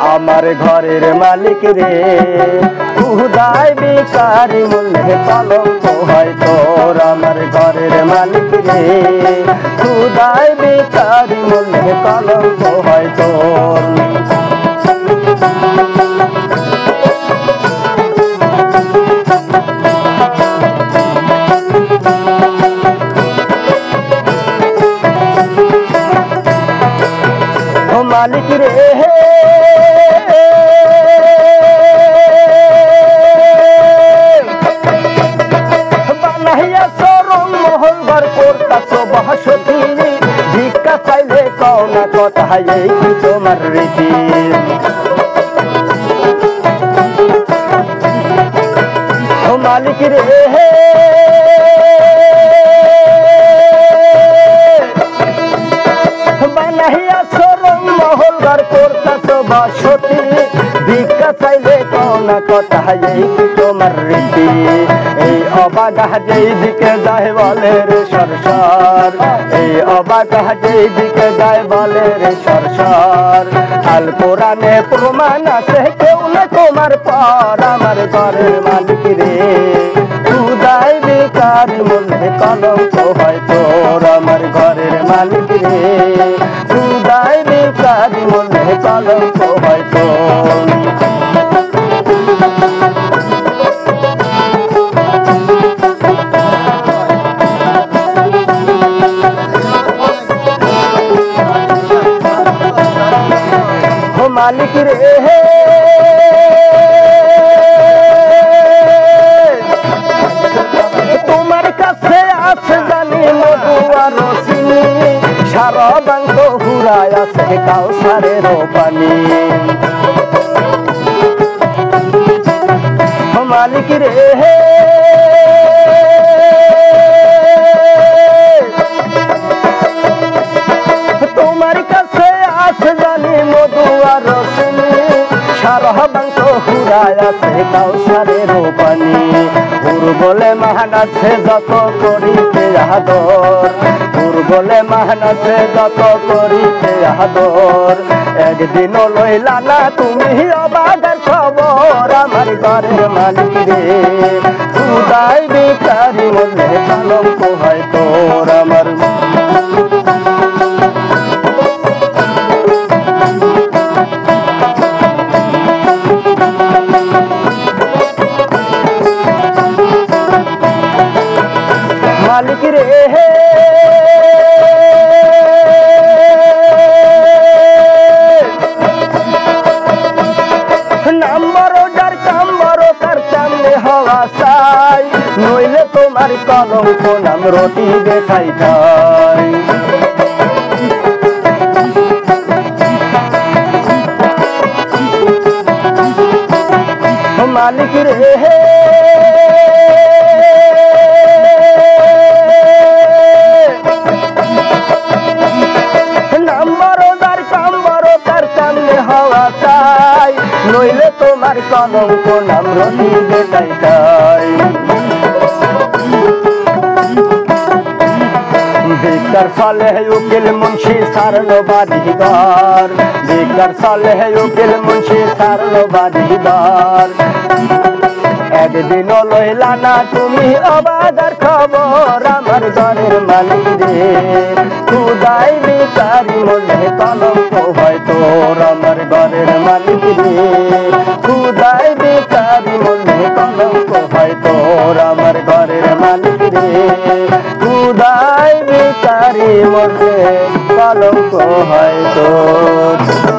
আমার ঘরের মালিক রে খুদাই ভিখারি মূল্যে কলঙ্ক হয় তোর আমার ঘরের মালিক রে খুদাই ভিখারি মূল্যে কলঙ্ক হয় তোর মালিক রে বানাইয়া চরম মহল ঘর করতাছ বসতি ভিক্ষা চাইলে কও না কথা এই কি তোমার রীতি মালিক রে বানাইয়া চরম মহল ঘর করতাছ বসতি ভিক্ষা চাইলে কও না কথা এই কি তোমার রীতি এই অবাগা যেই দিকে যায় বলে রে সরসর এই অবাগা যেই দিকে যায় বলে রে সরসর আল কোরআনে প্রমাণ আছে কেউ না তোমার পর আমার ঘরের মালিক রে খুদাই ভিখারি মূল্যে কলঙ্ক হয় তোর আমার ঘরের মালিক রে খুদাই ভিখারি মূল্যে কলঙ্ক হয় তোর মালিক রে তোমার কাছে আছে জানি মধু আর চিনি সারা বাংশ হুরায় আছে কাউসারের পানি মালিক রে তোমার কাছে আছে জানি মধু আর চিনি সারা বাংশ হুরায় আছে কাউসারের পানি হুর বলে মহান আছে যত করিতে আদর হুর বলে মহান আছে যত করিতে আদর একদিনও লইলা না তুমি অবাগের খবর আমার ঘরের মালিক রে খুদাই ভিখারি মূল্যে কলঙ্ক হয় তোর আমার মালিক রে নাম্বার যার কাম্বার তার সামনে হওয়া চাই নইলে তোমার কলঙ্ক নাম রতি দেখাই যায় মালিক রে নইলে তোমার কলঙ্ক নাম রতি দেখাই যায় ভিক্ষার চলে উকিল মুন্সি সারলো বাড়িঘর ভিক্ষার চলে উকিল মুন্সি সারলো বাড়িঘর একদিনও লইলা না তুমি অবাগের খবর আমার ঘরের মালিক রে খুদাই ভিখারি মূল্যে কলঙ্ক হয় তোর আমার ঘরের মালিক রে খুদাই ভিখারি মূল্যে কলঙ্ক হয় তোর আমার ঘরের মালিক রে খুদাই ভিখারি মূল্যে কলঙ্ক হয় তোর